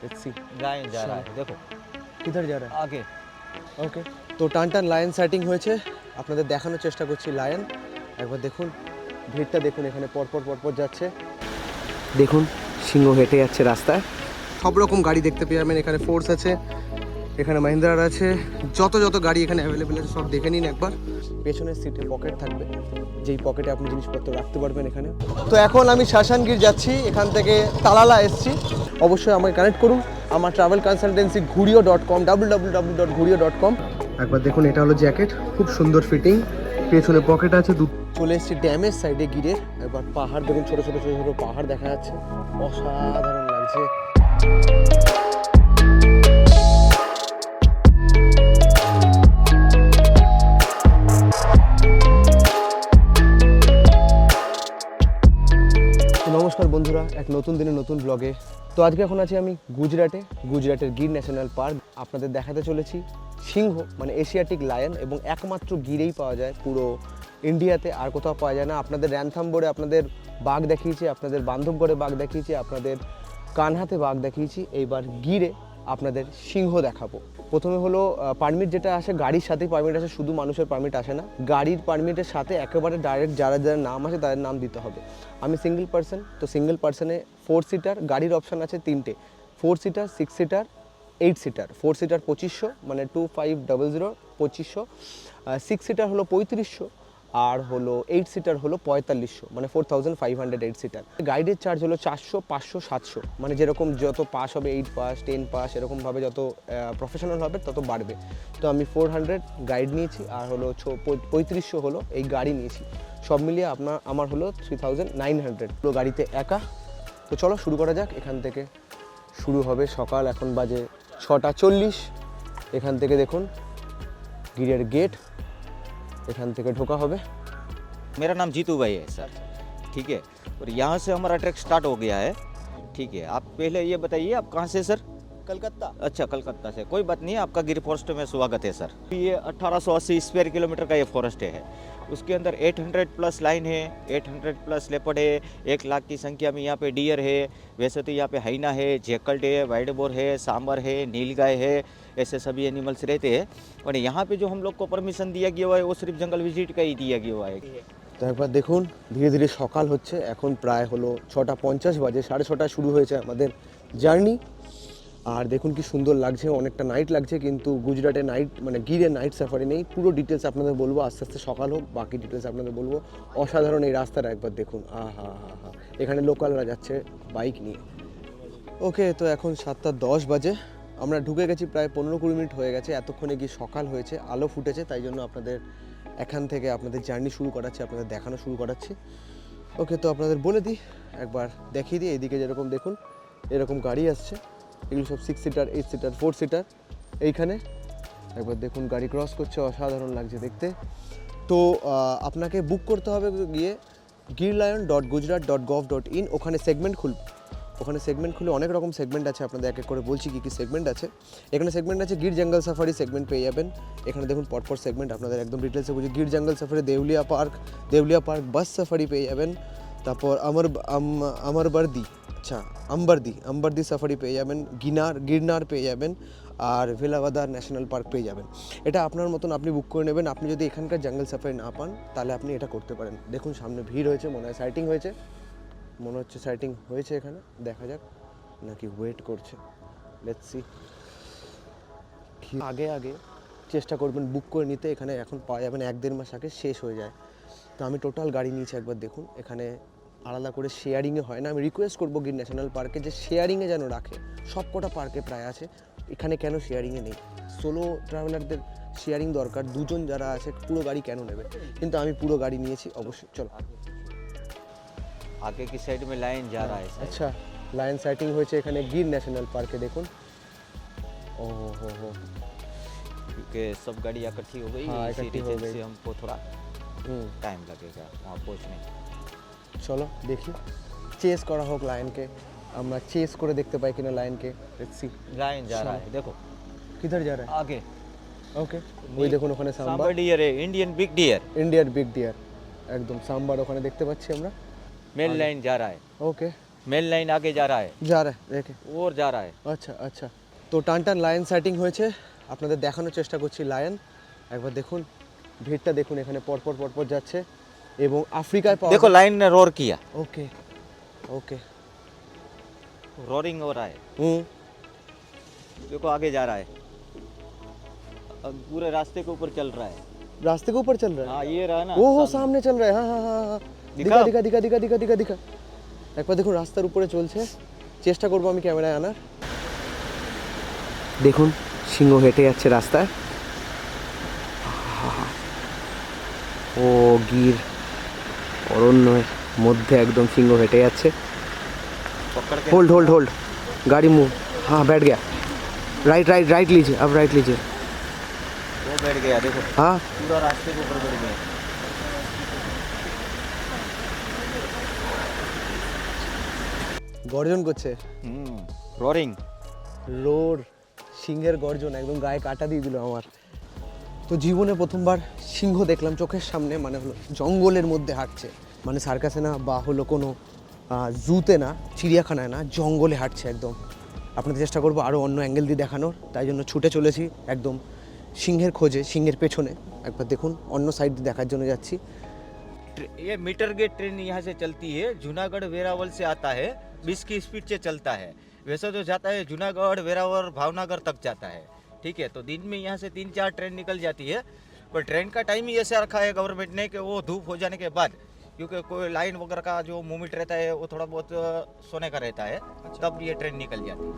Let's see. Lion जा रहा है, देखो किधर जा रहा है? आगे। ওকে, তো টান টান লায়ন সাইটিং হয়েছে, আপনাদের দেখানোর চেষ্টা করছি লায়ন। একবার দেখুন ভিড়টা, দেখুন এখানে পরপর পরপর যাচ্ছে, দেখুন সিংহ হেঁটে যাচ্ছে রাস্তায়। সব রকম গাড়ি দেখতে পেয়ে যাবেন এখানে। ফোর্স আছে, এখানে মাহিন্দ্রার আছে, যত যত গাড়ি এখানে অ্যাভেলেবেল আছে সব দেখে নিন একবার। পেছনের সিটে পকেট থাকবে, যেই পকেটে আপনি জিনিসপত্র রাখতে পারবেন এখানে। তো এখন আমি শাসানগীর যাচ্ছি, এখান থেকে তালালা এসছি। অবশ্যই আমাকে কানেক্ট করুন, আমার ট্রাভেল কনসালটেন্সি ঘুরিও.com, www.ঘুরিও.com। একবার দেখুন, এটা হলো জ্যাকেট, খুব সুন্দর ফিটিং, পেছনে পকেট আছে। চলে এসেছি ড্যামের সাইডে গিরের। একবার পাহাড় দেখুন, ছোটো ছোটো ছোটো ছোটো পাহাড় দেখা যাচ্ছে, অসাধারণ লাগছে। নমস্কার বন্ধুরা, এক নতুন দিনে নতুন ব্লগে। তো আজকে এখন আছি আমি গুজরাটের গির ন্যাশনাল পার্ক। আপনাদের দেখাতে চলেছি সিংহ, মানে এশিয়াটিক লায়ন, এবং একমাত্র গিরেই পাওয়া যায় পুরো ইন্ডিয়াতে, আর কোথাও পাওয়া যায় না। আপনাদের র্যানথাম্বোরে আপনাদের বাঘ দেখিয়েছি, আপনাদের বান্ধবগড়ে বাঘ দেখিয়েছি, আপনাদের কানহাতে বাঘ দেখিয়েছি, এইবার গিরে আপনাদের সিংহ দেখাবো। প্রথমে হলো পারমিট, যেটা আসে গাড়ির সাথেই পারমিট আসে, শুধু মানুষের পারমিট আসে না। গাড়ির পারমিটের সাথে একেবারে ডাইরেক্ট যারা যারা নাম আসে তাদের নাম দিতে হবে। আমি সিঙ্গেল পার্সন, তো সিঙ্গেল পার্সনে 4 সিটার গাড়ির অপশান আছে 3টে, 4 সিটার, 6 সিটার, 8 সিটার। 4 সিটার 2500, মানে 2500, 2500। 6 সিটার হলো 3500, আর হলো 8 সিটার হলো 4500, মানে 4500 8 সিটার। গাইডের চার্জ হলো 400, 500, 700, মানে যেরকম যত পাস হবে, 8 পাস, 10 পাস, এরকমভাবে যত প্রফেশনাল হবে তত বাড়বে। তো আমি 400 গাইড নিয়েছি, আর হলো 3500 হলো এই গাড়ি নিয়েছি। সব মিলিয়ে আমার হলো 3900। পুরো গাড়িতে একা। তো চলো শুরু করা যাক। এখান থেকে শুরু হবে সকাল, এখন বাজে 6:40। এখান থেকে দেখুন গিরের গেট, এখান থেকে ঢোকা হবে। मेरा नाम जीतू भाई है सर, ठीक है। और यहाँ से हमारा ट्रैक स्टार्ट हो गया है, ठीक है। आप पहले ये बताइए आप कहाँ से सर? कलकत्ता। अच्छा, कलकत्ता से। कोई बात नहीं है, आपका गिर फॉरेस्ट में स्वागत है सर। ये 1880 स्क्वायर किलोमीटर का ये फॉरेस्ट है। उसके अंदर 800 प्लस लाइन है, 800 प्लस लेपर्ड है, 1 लाख की संख्या में यहाँ पे डियर है। वैसे तो यहाँ पे हाइना है, जैकल्ट है, वाइट बोर है, सांबर है, नीलगाय है, ऐसे सभी एनिमल्स रहते हैं। और यहाँ पे जो हम लोग को परमिशन दिया गया हुआ है वो सिर्फ जंगल विजिट का ही दिया गया हुआ है। তো একবার দেখুন, ধীরে ধীরে সকাল হচ্ছে, এখন প্রায় হলো 6:50 বাজে। 6:30 শুরু হয়েছে আমাদের জার্নি। আর দেখুন কি সুন্দর লাগছে, অনেকটা নাইট লাগছে, কিন্তু গুজরাটে নাইট, মানে গিরে নাইট সাফারি নেই। পুরো ডিটেলস আপনাদের বলবো আস্তে আস্তে, সকাল হোক বাকি ডিটেলস আপনাদের বলবো। অসাধারণ এই রাস্তাটা একবার দেখুন, আহা হা হা। এখানে লোকালরা যাচ্ছে বাইক নিয়ে। ওকে, তো এখন 7:10 বাজে। আমরা ঢুকে গেছি, প্রায় 15-20 মিনিট হয়ে গেছে। এতক্ষণে কি সকাল হয়েছে, আলো ফুটেছে, তাই জন্য আপনাদের এখান থেকে আপনাদের জার্নি শুরু করাচ্ছি, আপনাদের দেখানো শুরু করাচ্ছি। ওকে, তো আপনাদের বলে দিই, একবার দেখিয়ে দিই। এইদিকে যেরকম দেখুন এরকম গাড়ি আসছে, এগুলো সব 6 সিটার, 8 সিটার, 4 সিটার। এইখানে একবার দেখুন গাড়ি ক্রস করছে, অসাধারণ লাগছে দেখতে। তো আপনাকে বুক করতে হবে গিয়ে girlion.gujarat.gov.in, ওখানে সেগমেন্ট খুলে অনেক রকম সেগমেন্ট আছে। আপনাদের এক এক করে বলছি কী কী সেগমেন্ট আছে। এখানে সেগমেন্ট আছে, গির জঙ্গল সাফারি সেগমেন্ট পেয়ে যাবেন। এখানে দেখুন পরপর সেগমেন্ট, আপনাদের একদম ডিটেলসে বুঝি। গির জঙ্গল সাফারি, দেউলিয়া পার্ক বাস সাফারি পেয়ে যাবেন। তারপর আমবারদি সাফারি পেয়ে যাবেন। গিরনার পেয়ে যাবেন, আর ভেলাভাদার ন্যাশনাল পার্ক পেয়ে যাবেন। এটা আপনার মতন আপনি বুক করে নেবেন। আপনি যদি এখানকার জঙ্গল সাফারি না পান তাহলে আপনি এটা করতে পারেন। দেখুন সামনে ভিড় হয়েছে, মনে হয় সাইটিং হয়েছে, এখানে দেখা যাক নাকি ওয়েট করছে, লেটস সি। আগে চেষ্টা করবেন বুক করে নিতে, এখানে এখন পাওয়া যাবেন 1-1.5 মাস আগে, শেষ হয়ে যায়। তো আমি টোটাল গাড়ি নিয়েছি, একবার দেখুন। এখানে আলাদা করে শেয়ারিংয়ে হয় না। আমি রিকোয়েস্ট করবো গির ন্যাশনাল পার্কে যে শেয়ারিংয়ে যেন রাখে। সব কটা পার্কে প্রায় আছে, এখানে কেন শেয়ারিংয়ে নেই? সোলো ট্রাভেলারদের শেয়ারিং দরকার, দুজন যারা আছে পুরো গাড়ি কেন নেবে? কিন্তু আমি পুরো গাড়ি নিয়েছি অবশ্যই। চলো आगे की साइड में लाइन जा रहा है सर। আচ্ছা, লায়ন সাইটিং হয়েছে এখানে গির ন্যাশনাল পার্কে, দেখুন। ও হো, क्योंकि सब गाड़ी इकट्ठी हो गई, हाँ, इसी इकट्ठी हो रीजन गई। से हमको थोड़ा टाइम लगेगा वहाँ पहुँचने। চলো দেখি, চেস করা হোক লায়নকে, আমরা চেস করে দেখতে পাই কিনা লায়নকে। Let's see. लाइन जा रहा है, देखो কিধার যা রা आगे। ওকে, ওই দেখুন ওখানে सांबर সাম্বার, डियर है, इंडियन बिग डियर। ইন্ডিয়ার বিগ ডিয়ার, একদম সাম্বার ওখানে দেখতে পাচ্ছি আমরা। मेन लाइन जा रहा है। ওকে, मेन लाइन आगे जा रहा है যা রে দেখে और जा रहा है। আচ্ছা আচ্ছা, তো টান টান লায়ন সাইটিং হয়েছে, আপনাদের দেখানোর চেষ্টা করছি লায়ন। একবার দেখুন ভিড়টা দেখুন, এখানে পরপর পরপর যাচ্ছে এবং আফ্রিকায় পাওয়া देखो लाइन ने रोर किया, ওকে ওকে रोरिंग हो रहा है। হুম देखो आगे जा रहा है, अब पूरे रास्ते के ऊपर चल रहा है। रास्ते के ऊपर चल रहा है, हाँ ये रहा ना ও হো सामने। সামনে চল रहा है, হ্যাঁ হ্যাঁ হ্যাঁ হ্যাঁ দিখা? দিখা দিখা দিখা দিখা দিখা দিখা। একবার দেখুন রাস্তার উপরে চলছে, চেষ্টা করবো আমি ক্যামেরায় আনার। দেখুন সিংহ হেঁটে যাচ্ছে রাস্তায়, ও গির অরণ্যের মধ্যে একদম সিংহ হেঁটে যাচ্ছে। पकड़ के होल्ड होल्ड होल्ड, गाड़ी मूव, हाँ बैठ गया, राइट राइट राइट लीजिए, अब राइट लीजिए, वो बैठ गया। देखो हाँ पूरा रास्ते के ऊपर बैठ गया। গর্জন করছে, रोरिंग। রোর সিংহের গর্জন একদম গায়ে কাটা দিয়ে দিল আমার। তো জীবনে প্রথমবার সিংহ দেখলাম চোখের সামনে, মানে হলো জঙ্গলের মধ্যে হাঁটছে, মানে সার্কাসে না বা হলো কোনো জুতে না, চিড়িয়াখানায় না, জঙ্গলে হাঁটছে একদম। আপনাদের চেষ্টা করবো আরও অন্য অ্যাঙ্গেল দিয়ে দেখানোর, তাই জন্য ছুটে চলেছি একদম সিংহের খোঁজে, সিংহের পেছনে। একবার দেখুন অন্য সাইড দিয়ে দেখার জন্য যাচ্ছি। ये मीटर गेज ट्रेन यहाँ से चलती है, जूनागढ़ वेरावल से आता है, 20 की स्पीड से चलता है। वैसे तो जाता है जूनागढ़ वेरावल भावनगर तक जाता है, ठीक है। तो दिन में यहाँ से 3-4 ट्रेन निकल जाती है, पर ट्रेन का टाइम ही ऐसे रखा है गवर्नमेंट ने कि वो धूप हो जाने के बाद, क्योंकि कोई लाइन वगैरह का जो मूवमेंट रहता है वो थोड़ा बहुत सोने का रहता है, तब ये ट्रेन निकल जाती है।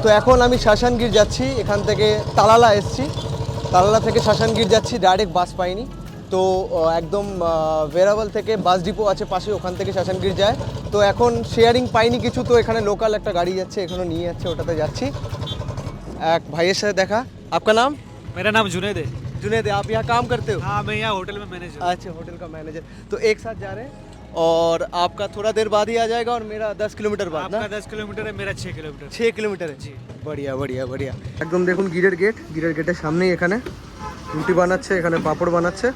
তো এখন আমি শাসানগীর যাচ্ছি, এখান থেকে তালালা এসছি, তালালা থেকে শাসানগীর যাচ্ছি, ডাইরেক্ট বাস পাইনি। তো একদম ভেরাবল থেকে বাস ডিপো আছে পাশে, ওখান থেকে শাসানগীর যায়। তো এখন শেয়ারিং পাইনি কিছু, তো এখানে লোকাল একটা গাড়ি যাচ্ছে, এখানে নিয়ে যাচ্ছে, ওটাতে যাচ্ছি। এক ভাইয়ের সাথে দেখা। आपका नाम? मेरा नाम जुनैद है। जुनैद, आप यहाँ काम करते हो? हाँ, मैं यहाँ होटल में मैनेजर हूँ। अच्छा, होटल का मैनेजर। तो एक साथ जा रहे हैं और आपका थोड़ा देर बाद ही आ जाएगा और मेरा 10 किलोमीटर बाद ना? आपका 10 किलोमीटर है, मेरा 6 किलोमीटर। 6 কিলোমিটার জি। बढ़िया बढ़िया बढ़िया। একদম দেখুন গিরের গেট, গিরের গেটের সামনেই এখানে রুটি বানাচ্ছে, এখানে পাঁপড় বানাচ্ছে।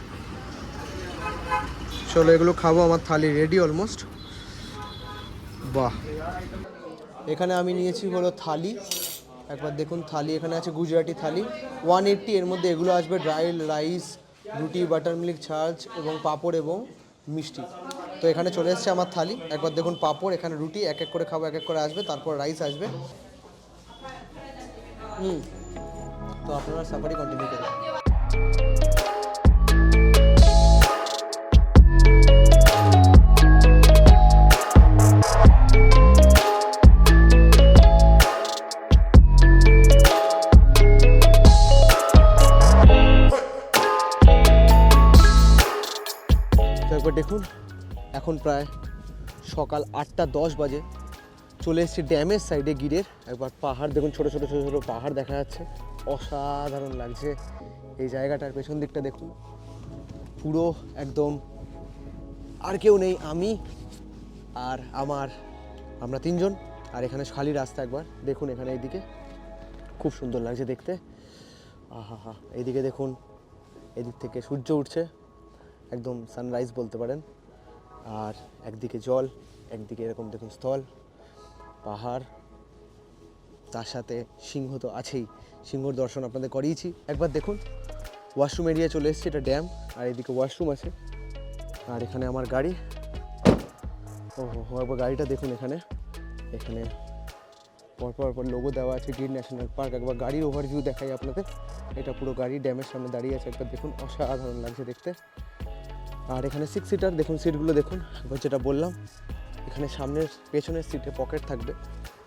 চলো এগুলো খাবো, আমার থালি রেডি অলমোস্ট। বাহ, এখানে আমি নিয়েছি হলো থালি, একবার দেখুন থালি এখানে আছে গুজরাটি থালি 180, এর মধ্যে এগুলো আসবে ড্রাই রাইস, রুটি, বাটার মিল্ক, ছাঁচ এবং পাঁপড় এবং মিষ্টি। তো এখানে চলে এসেছে আমার থালি, একবার দেখুন পাঁপড়, এখানে রুটি, এক এক করে খাবো, এক এক করে আসবে, তারপর রাইস আসবে। তো আপনারা সাফারি কন্টিনিউ করুন। তো একবার দেখুন এখন প্রায় সকাল 8টা 10 বাজে, চলে এসেছি ড্যামের সাইডে গিরের। একবার পাহাড় দেখুন, ছোটো ছোটো ছোটো ছোটো পাহাড় দেখা যাচ্ছে, অসাধারণ লাগছে এই জায়গাটার। পেছন দিকটা দেখুন পুরো একদম আর কেউ নেই, আমি আর আমরা তিনজন, আর এখানে খালি রাস্তা। একবার দেখুন এখানে এইদিকে খুব সুন্দর লাগছে দেখতে, আহা হা। এইদিকে দেখুন, এদিক থেকে সূর্য উঠছে, একদম সানরাইজ বলতে পারেন। আর একদিকে জল, একদিকে এরকম দেখুন স্থল, পাহাড়, তার সাথে সিংহ তো আছেই, সিংহর দর্শন আপনাদের করিয়েছি। একবার দেখুন ওয়াশরুম এরিয়া চলে এসেছে, এটা ড্যাম, আর এদিকে ওয়াশরুম আছে, আর এখানে আমার গাড়ি। ও হো, একবার গাড়িটা দেখুন, এখানে এখানে পরপর লোগো দেওয়া আছে গির ন্যাশনাল পার্ক। একবার গাড়ির ওভারভিউ দেখাই আপনাদের, এটা পুরো গাড়ি ড্যামের সামনে দাঁড়িয়ে আছে, একবার দেখুন অসাধারণ লাগছে দেখতে। আর এখানে 6 সিটার দেখুন, সিটগুলো দেখুন, একবার যেটা বললাম, এখানে সামনের পেছনের সিটে পকেট থাকবে,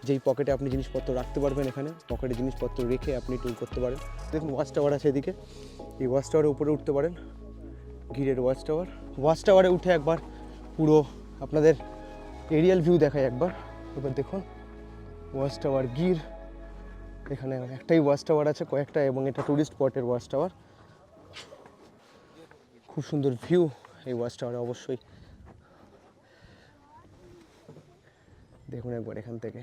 যেই পকেটে আপনি জিনিসপত্র রাখতে পারবেন, এখানে পকেটে জিনিসপত্র রেখে আপনি ট্যুর করতে পারেন। দেখুন ওয়াচ টাওয়ার আছে এদিকে, এই ওয়াচ টাওয়ারের উপরে উঠতে পারেন, গিরের ওয়াচ টাওয়ার। ওয়াচ টাওয়ারে উঠে একবার পুরো আপনাদের এরিয়াল ভিউ দেখায় একবার। এবার দেখুন ওয়াচ টাওয়ার গির, এখানে একটাই ওয়াচ টাওয়ার আছে, কয়েকটা, এবং এটা টুরিস্ট স্পটের ওয়াচ টাওয়ার। খুব সুন্দর ভিউ এই ওয়াচ টাওয়ারে অবশ্যই দেখুন একবার এখান থেকে।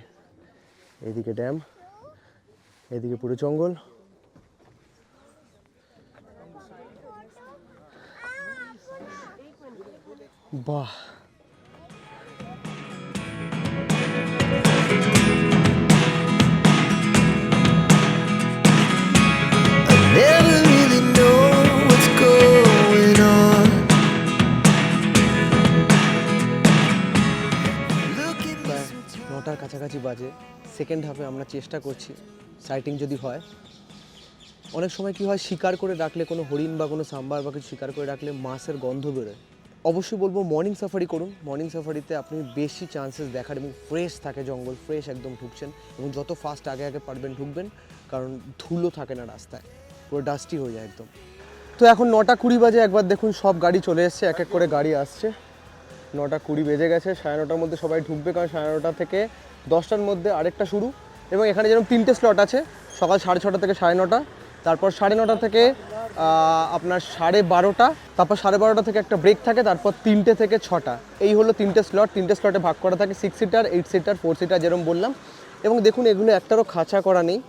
এইদিকে ড্যাম, এদিকে পুরো জঙ্গল। বাহ, Never really know what's going on. Look at me. প্রায় 9টার কাছাকাছি বাজে। সেকেন্ড হাফে আমরা চেষ্টা করছি সাইটিং যদি হয়। অনেক সময় কি হয়, শিকার করে রাখলে কোনো হরিণ বা কোনো সাম্বার বা কিছু শিকার করে রাখলে মাছের গন্ধ বেরোয়। অবশ্যই বলবো মর্নিং সাফারি করুন। মর্নিং সাফারিতে আপনি বেশি চান্সেস দেখার, এবং ফ্রেশ থাকে জঙ্গল, ফ্রেশ একদম ঢুকছেন, এবং যত ফাস্ট আগে আগে পারবেন ঢুকবেন, কারণ ধুলো থাকে না রাস্তায়, পুরো ডাস্টি হয়ে যায় একদম। তো এখন 9টা 20 বাজে। একবার দেখুন সব গাড়ি চলে এসছে, এক এক করে গাড়ি আসছে। 9টা 20 বেজে গেছে। 9:30টার মধ্যে সবাই ঢুকবে, কারণ 9:30 থেকে 10টার মধ্যে আরেকটা শুরু। এবং এখানে যেরকম 3টে স্লট আছে, সকাল 6:30 থেকে 9:30, তারপর 9:30 থেকে আপনার 12:30, তারপর 12:30 থেকে একটা ব্রেক থাকে, তারপর 3টে থেকে 6টা। এই হলো 3টে স্লট। 3টে স্লটে ভাগ করা থাকে 6 সিটার, 8 সিটার, 4 সিটার যেরকম বললাম। এবং দেখুন এগুলো একটারও খাঁচা করা নেই।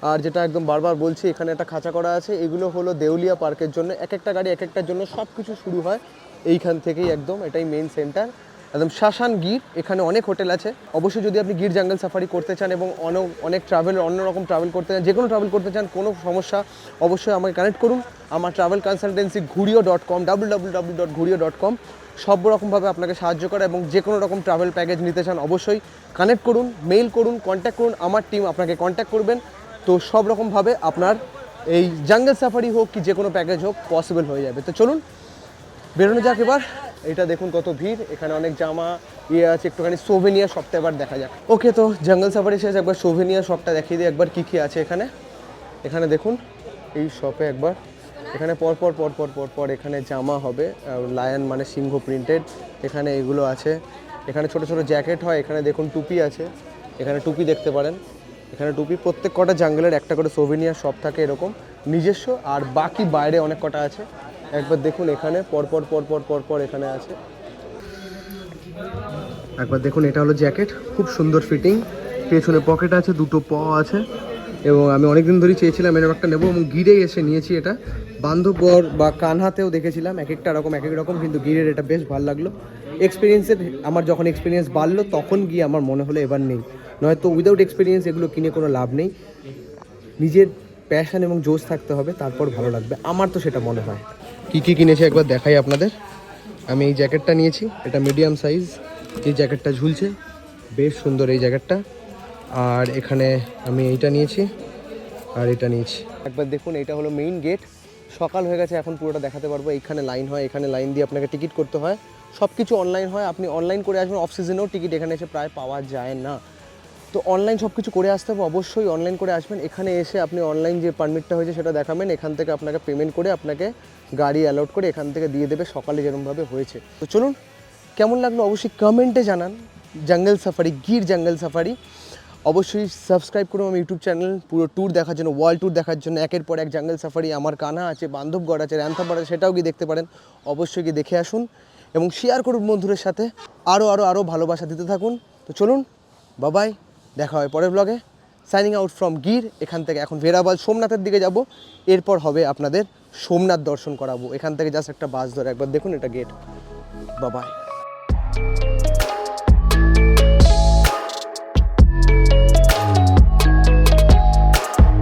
আর যেটা একদম বারবার বলছি, এখানে একটা খাঁচা করা আছে। এগুলো হলো দেউলিয়া পার্কের জন্য। এক একটা গাড়ি এক একটার জন্য, সব কিছু শুরু হয় এইখান থেকেই একদম। এটাই মেইন সেন্টার, একদম শাসান গির। এখানে অনেক হোটেল আছে। অবশ্যই যদি আপনি গির জঙ্গল সাফারি করতে চান এবং অনেক ট্রাভেল, অন্যরকম ট্রাভেল করতে চান, যে কোনো ট্রাভেল করতে চান, কোনো সমস্যা, অবশ্যই আমাকে কানেক্ট করুন। আমার ট্রাভেল কনসালটেন্সি ঘুরিও.com, www.ghurio.com সব রকমভাবে আপনাকে সাহায্য করে। এবং যে কোনো রকম ট্রাভেল প্যাকেজ নিতে চান, অবশ্যই কানেক্ট করুন, মেইল করুন, কন্ট্যাক্ট করুন। আমার টিম আপনাকে কন্ট্যাক্ট করবেন। তো সব রকমভাবে আপনার এই জঙ্গল সাফারি হোক কি যে কোনো প্যাকেজ হোক, পসিবল হয়ে যাবে। তো চলুন বেরোনো যাক এবার। এটা দেখুন কত ভিড়, এখানে অনেক জামা আছে, একটুখানি সোভেনিয়ার শপটা এবার দেখা যাক। ওকে, তো জঙ্গল সাফারি শেষ, একবার সোভেনিয়ার শপটা দেখিয়ে দিই একবার কী কী আছে এখানে। এখানে দেখুন এই শপে একবার, এখানে পর এখানে জামা হবে, লায়ন মানে সিংহ প্রিন্টেড, এখানে এগুলো আছে। এখানে ছোট ছোট জ্যাকেট হয়, এখানে দেখুন টুপি আছে, এখানে টুপি দেখতে পারেন, এখানে টুপি। প্রত্যেক কটা জঙ্গলের একটা করে সোভেনিয়ার শপ থাকে এরকম নিজস্ব, আর বাকি বাইরে অনেক কটা আছে। একবার দেখুন এখানে পর এখানে আছে। একবার দেখুন এটা হলো জ্যাকেট, খুব সুন্দর ফিটিং, পেছনে পকেট আছে, দুটো আছে। এবং আমি অনেকদিন ধরেই চেয়েছিলাম এরকম একটা নেবো, এবং গিরে এসে নিয়েছি এটা। বান্ধবগড় বা কানহাতেও দেখেছিলাম এক এক রকম, কিন্তু গিরের এটা বেশ ভালো লাগলো। এক্সপিরিয়েন্সের আমার যখন এক্সপিরিয়েন্স বাড়লো, তখন গিয়ে আমার মনে হলো এবার নেই, নয়তো উইদাউট এক্সপিরিয়েন্স এগুলো কিনে কোনো লাভ নেই। নিজের প্যাশন এবং জোশ থাকতে হবে, তারপর ভালো লাগবে, আমার তো সেটা মনে হয়। কী কী কিনেছি একবার দেখাই আপনাদের। আমি এই জ্যাকেটটা নিয়েছি, এটা মিডিয়াম সাইজ, এই জ্যাকেটটা ঝুলছে, বেশ সুন্দর এই জ্যাকেটটা। আর এখানে আমি এইটা নিয়েছি, আর এটা নিয়েছি। একবার দেখুন এটা হলো মেইন গেট। সকাল হয়ে গেছে, এখন পুরোটা দেখাতে পারবো। এইখানে লাইন হয়, এখানে লাইন দিয়ে আপনাকে টিকিট করতে হয়। সব কিছু অনলাইন হয়, আপনি অনলাইন করে আসবেন। অফ সিজনেও টিকিট এখানে এসে প্রায় পাওয়া যায় না, তো অনলাইন সব কিছু করে আসতে হবে। অবশ্যই অনলাইন করে আসবেন। এখানে এসে আপনি অনলাইন যে পারমিটটা হয়েছে সেটা দেখাবেন, এখান থেকে আপনাকে পেমেন্ট করে আপনাকে গাড়ি অ্যালাউড করে এখান থেকে দিয়ে দেবে, সকালে যেরকমভাবে হয়েছে। তো চলুন, কেমন লাগলো অবশ্যই কমেন্টে জানান। জঙ্গল সাফারি, গির জঙ্গল সাফারি। অবশ্যই সাবস্ক্রাইব করুন আমার ইউটিউব চ্যানেল, পুরো ট্যুর দেখার জন্য, ওয়ার্ল্ড ট্যুর দেখার জন্য। একের পর এক জঙ্গল সাফারি, আমার কানহা আছে, বান্ধবগড় আছে, র্যান্থাম্বার আছে, সেটাও গিয়ে দেখতে পারেন। অবশ্যই গিয়ে দেখে আসুন এবং শেয়ার করুন বন্ধুদের সাথে। আরও ভালোবাসা দিতে থাকুন। তো চলুন, বাবাই, দেখা হয় পরের ব্লগে। Signing out from Gir. এখান থেকে এখন ভেরাবাল সোমনাথের দিকে যাব, এরপর হবে আপনাদের সোমনাথ দর্শন করাবো। এখান থেকে জাস্ট একটা বাস ধরে, একবার দেখুন এটা গেট। বাবাই।